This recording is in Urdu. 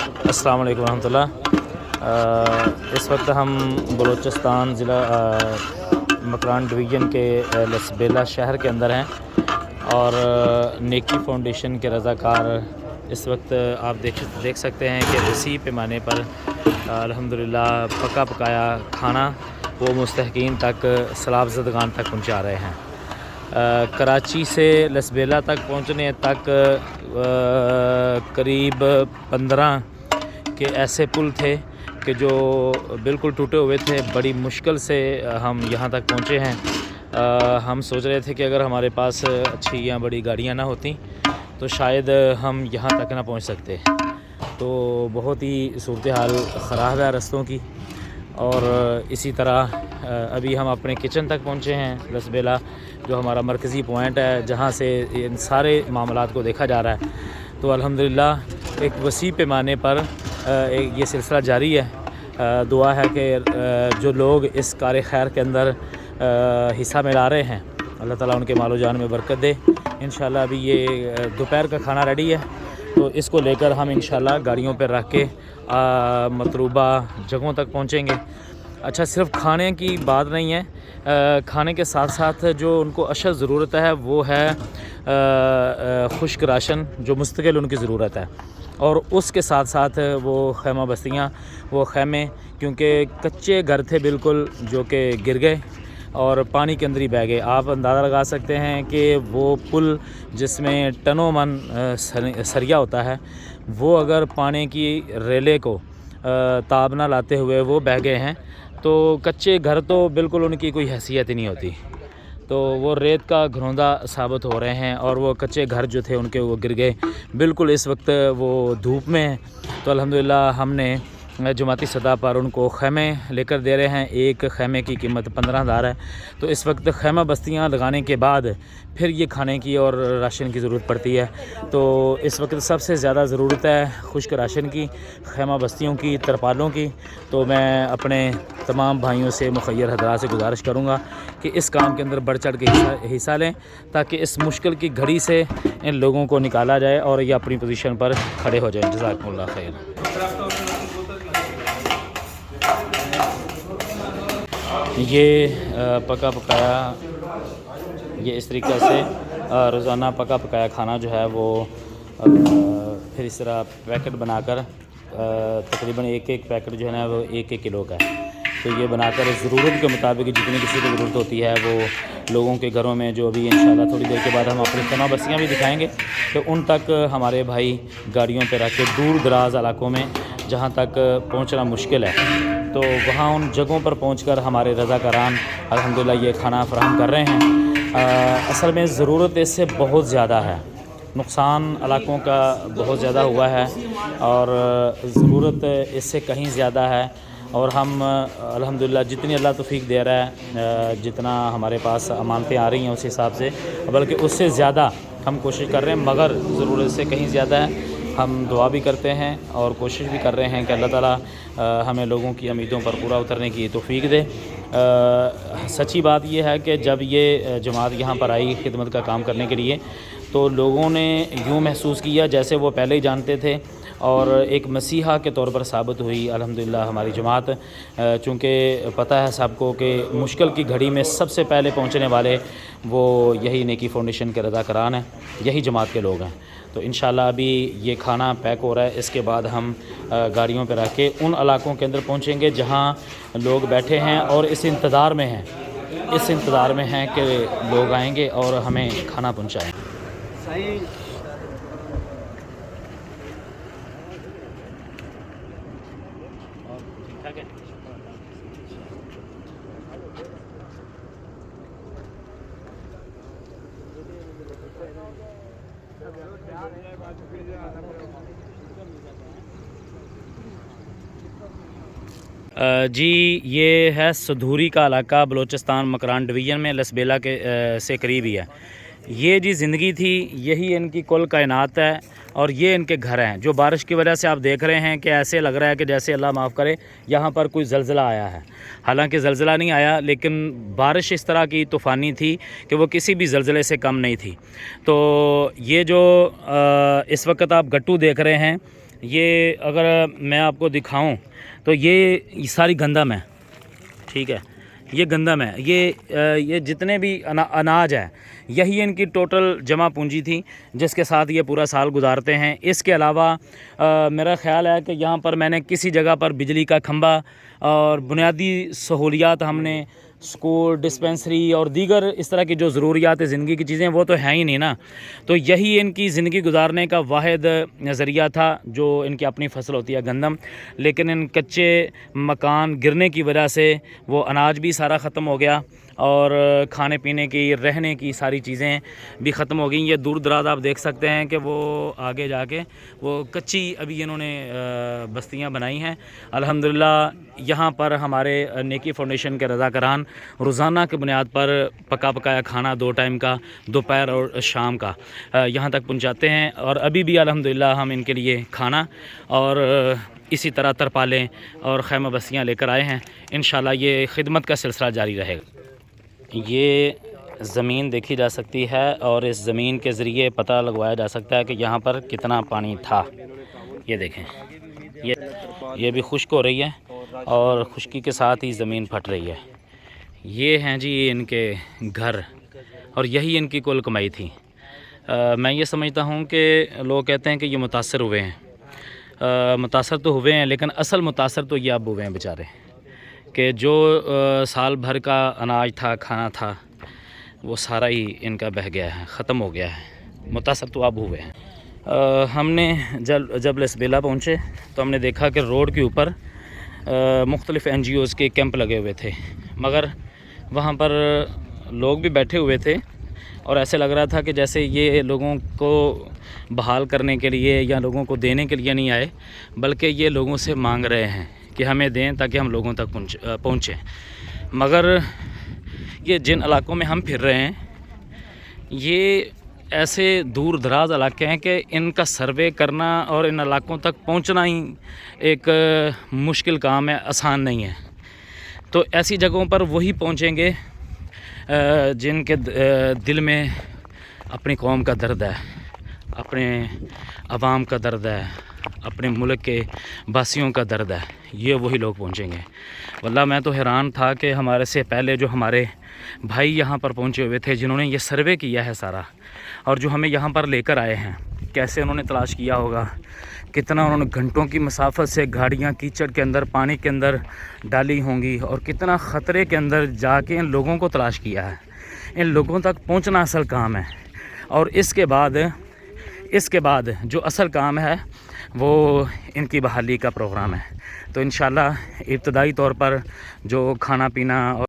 السلام علیکم ورحمۃ اللہ۔ اس وقت ہم بلوچستان ضلع مکران ڈویژن کے لسبیلا شہر کے اندر ہیں اور نیکی فاؤنڈیشن کے رضاکار اس وقت آپ دیکھ سکتے ہیں کہ وسیع پیمانے پر الحمدللہ پکا پکایا کھانا وہ مستحقین تک سیلاب زدگان تک پہنچا رہے ہیں۔ کراچی سے لسبیلا تک پہنچنے تک قریب 15 کے ایسے پل تھے کہ جو بالکل ٹوٹے ہوئے تھے، بڑی مشکل سے ہم یہاں تک پہنچے ہیں۔ ہم سوچ رہے تھے کہ اگر ہمارے پاس اچھی یا بڑی گاڑیاں نہ ہوتیں تو شاید ہم یہاں تک نہ پہنچ سکتے، تو بہت ہی صورتحال خراب ہے رستوں کی۔ اور اسی طرح ابھی ہم اپنے کچن تک پہنچے ہیں لسبیلا، جو ہمارا مرکزی پوائنٹ ہے جہاں سے ان سارے معاملات کو دیکھا جا رہا ہے۔ تو الحمدللہ ایک وسیع پیمانے پر یہ سلسلہ جاری ہے۔ دعا ہے کہ جو لوگ اس کار خیر کے اندر حصہ میں لا رہے ہیں، اللہ تعالیٰ ان کے مال و جان میں برکت دے۔ انشاءاللہ ابھی یہ دوپہر کا کھانا ریڈی ہے، تو اس کو لے کر ہم انشاءاللہ گاڑیوں پہ رکھ کے مطلوبہ جگہوں تک پہنچیں گے۔ اچھا، صرف کھانے کی بات نہیں ہے، کھانے کے ساتھ ساتھ جو ان کو اشد ضرورت ہے وہ ہے خشک راشن، جو مستقل ان کی ضرورت ہے، اور اس کے ساتھ ساتھ وہ خیمہ بستیاں، وہ خیمے، کیونکہ کچے گھر تھے بالکل جو کہ گر گئے اور پانی کے اندر ہی بہہ گئے۔ آپ اندازہ لگا سکتے ہیں کہ وہ پل جس میں ٹنوں من سریا ہوتا ہے، وہ اگر پانی کی ریلے کو تاب نہ لاتے ہوئے وہ بہہ گئے ہیں، تو کچے گھر تو بالکل ان کی کوئی حیثیت ہی نہیں ہوتی، تو وہ ریت کا گھروندا ثابت ہو رہے ہیں، اور وہ کچے گھر جو تھے ان کے وہ گر گئے بالکل۔ اس وقت وہ دھوپ میں ہیں، تو الحمدللہ ہم نے جماعتی سطح پر ان کو خیمے لے کر دے رہے ہیں۔ ایک خیمے کی قیمت 15,000 ہے، تو اس وقت خیمہ بستیاں لگانے کے بعد پھر یہ کھانے کی اور راشن کی ضرورت پڑتی ہے۔ تو اس وقت سب سے زیادہ ضرورت ہے خشک راشن کی، خیمہ بستیوں کی، ترپالوں کی۔ تو میں اپنے تمام بھائیوں سے، مخیر حضرات سے گزارش کروں گا کہ اس کام کے اندر بڑھ چڑھ کے حصہ لیں، تاکہ اس مشکل کی گھڑی سے ان لوگوں کو نکالا جائے اور یہ اپنی پوزیشن پر کھڑے ہو جائیں۔ جزاکم اللہ خیر۔ یہ پکا پکایا، یہ اس طریقے سے روزانہ پکا پکایا کھانا جو ہے وہ پھر اس طرح پیکٹ بنا کر تقریباً ایک پیکٹ جو ہے نا وہ 1 کلو کا ہے، تو یہ بنا کر ضرورت کے مطابق جتنی کسی کو ضرورت ہوتی ہے وہ لوگوں کے گھروں میں، جو ابھی انشاءاللہ تھوڑی دیر کے بعد ہم اپنی خیمہ بستیاں بھی دکھائیں گے، تو ان تک ہمارے بھائی گاڑیوں پہ رکھ کے دور دراز علاقوں میں جہاں تک پہنچنا مشکل ہے، تو وہاں ان جگہوں پر پہنچ کر ہمارے رضاکاران الحمدللہ یہ کھانا فراہم کر رہے ہیں۔ اصل میں ضرورت اس سے بہت زیادہ ہے، نقصان علاقوں کا بہت زیادہ ہوا ہے اور ضرورت اس سے کہیں زیادہ ہے، اور ہم الحمدللہ جتنی اللہ توفیق دے رہا ہے، جتنا ہمارے پاس امانتیں آ رہی ہیں اس حساب سے، بلکہ اس سے زیادہ ہم کوشش کر رہے ہیں، مگر ضرورت سے کہیں زیادہ ہے۔ ہم دعا بھی کرتے ہیں اور کوشش بھی کر رہے ہیں کہ اللہ تعالیٰ ہمیں لوگوں کی امیدوں پر پورا اترنے کی توفیق دے۔ سچی بات یہ ہے کہ جب یہ جماعت یہاں پر آئی خدمت کا کام کرنے کے لیے، تو لوگوں نے یوں محسوس کیا جیسے وہ پہلے ہی جانتے تھے، اور ایک مسیحا کے طور پر ثابت ہوئی الحمدللہ ہماری جماعت، چونکہ پتہ ہے سب کو کہ مشکل کی گھڑی میں سب سے پہلے پہنچنے والے وہ یہی نیکی فاؤنڈیشن کے رضاکاران ہیں، یہی جماعت کے لوگ ہیں۔ تو انشاءاللہ ابھی یہ کھانا پیک ہو رہا ہے، اس کے بعد ہم گاڑیوں پہ رکھ کے ان علاقوں کے اندر پہنچیں گے جہاں لوگ بیٹھے ہیں اور اس انتظار میں ہیں کہ لوگ آئیں گے اور ہمیں کھانا پہنچائیں۔ جی، یہ ہے سدھوری کا علاقہ بلوچستان مکران ڈویژن میں، لسبیلا کے سے قریب ہی ہے۔ یہ جی زندگی تھی، یہی ان کی کل کائنات ہے، اور یہ ان کے گھر ہیں جو بارش کی وجہ سے آپ دیکھ رہے ہیں کہ ایسے لگ رہا ہے کہ جیسے اللہ معاف کرے یہاں پر کوئی زلزلہ آیا ہے۔ حالانکہ زلزلہ نہیں آیا، لیکن بارش اس طرح کی طوفانی تھی کہ وہ کسی بھی زلزلے سے کم نہیں تھی۔ تو یہ جو اس وقت آپ گٹو دیکھ رہے ہیں، یہ اگر میں آپ کو دکھاؤں تو یہ ساری گندم ہے، ٹھیک ہے، یہ گندم ہے، یہ جتنے بھی اناج ہے یہی ان کی ٹوٹل جمع پونجی تھی جس کے ساتھ یہ پورا سال گزارتے ہیں۔ اس کے علاوہ میرا خیال ہے کہ یہاں پر میں نے کسی جگہ پر بجلی کا کھمبا اور بنیادی سہولیات ہم نے سکول، ڈسپنسری اور دیگر اس طرح کی جو ضروریات زندگی کی چیزیں وہ تو ہیں ہی نہیں نا، تو یہی ان کی زندگی گزارنے کا واحد ذریعہ تھا جو ان کی اپنی فصل ہوتی ہے گندم۔ لیکن ان کچے مکان گرنے کی وجہ سے وہ اناج بھی سارا ختم ہو گیا اور کھانے پینے کی، رہنے کی ساری چیزیں بھی ختم ہو گئیں۔ یہ دور دراز آپ دیکھ سکتے ہیں کہ وہ آگے جا کے وہ کچی ابھی انہوں نے بستیاں بنائی ہیں۔ الحمدللہ یہاں پر ہمارے نیکی فاؤنڈیشن کے رضاکاران روزانہ کی بنیاد پر پکا پکایا کھانا 2 ٹائم کا، دوپہر اور شام کا یہاں تک پہنچاتے ہیں، اور ابھی بھی الحمدللہ ہم ان کے لیے کھانا اور اسی طرح ترپالیں اور خیمہ بستیاں لے کر آئے ہیں۔ انشاءاللہ یہ خدمت کا سلسلہ جاری رہے گا۔ یہ زمین دیکھی جا سکتی ہے اور اس زمین کے ذریعے پتہ لگوایا جا سکتا ہے کہ یہاں پر کتنا پانی تھا۔ یہ دیکھیں، یہ بھی خشک ہو رہی ہے اور خشکی کے ساتھ ہی زمین پھٹ رہی ہے۔ یہ ہیں جی ان کے گھر اور یہی ان کی کل کمائی تھی۔ میں یہ سمجھتا ہوں کہ لوگ کہتے ہیں کہ یہ متاثر ہوئے ہیں، متاثر تو ہوئے ہیں لیکن اصل متاثر تو یہ اب ہوئے ہیں بیچارے، کہ جو سال بھر کا اناج تھا، کھانا تھا، وہ سارا ہی ان کا بہہ گیا ہے، ختم ہو گیا ہے۔ متاثر تو اب ہوئے ہیں۔ ہم نے جب لسبیلا پہنچے تو ہم نے دیکھا کہ روڈ کے اوپر مختلف NGOs کے کیمپ لگے ہوئے تھے، مگر وہاں پر لوگ بھی بیٹھے ہوئے تھے اور ایسے لگ رہا تھا کہ جیسے یہ لوگوں کو بحال کرنے کے لیے یا لوگوں کو دینے کے لیے نہیں آئے، بلکہ یہ لوگوں سے مانگ رہے ہیں کہ ہمیں دیں تاکہ ہم لوگوں تک پہنچیں۔ مگر یہ جن علاقوں میں ہم پھر رہے ہیں یہ ایسے دور دراز علاقے ہیں کہ ان کا سروے کرنا اور ان علاقوں تک پہنچنا ہی ایک مشکل کام ہے، آسان نہیں ہے۔ تو ایسی جگہوں پر وہی پہنچیں گے جن کے دل میں اپنی قوم کا درد ہے، اپنے عوام کا درد ہے، اپنے ملک کے باسیوں کا درد ہے، یہ وہی لوگ پہنچیں گے۔ واللہ میں تو حیران تھا کہ ہمارے سے پہلے جو ہمارے بھائی یہاں پر پہنچے ہوئے تھے جنہوں نے یہ سروے کیا ہے سارا، اور جو ہمیں یہاں پر لے کر آئے ہیں، کیسے انہوں نے تلاش کیا ہوگا، کتنا انہوں نے گھنٹوں کی مسافت سے گاڑیاں کیچڑ کے اندر، پانی کے اندر ڈالی ہوں گی، اور کتنا خطرے کے اندر جا کے ان لوگوں کو تلاش کیا ہے۔ ان لوگوں تک پہنچنا اصل کام ہے، اور اس کے بعد جو اصل کام ہے وہ ان کی بحالی کا پروگرام ہے۔ تو انشاءاللہ ابتدائی طور پر جو کھانا پینا اور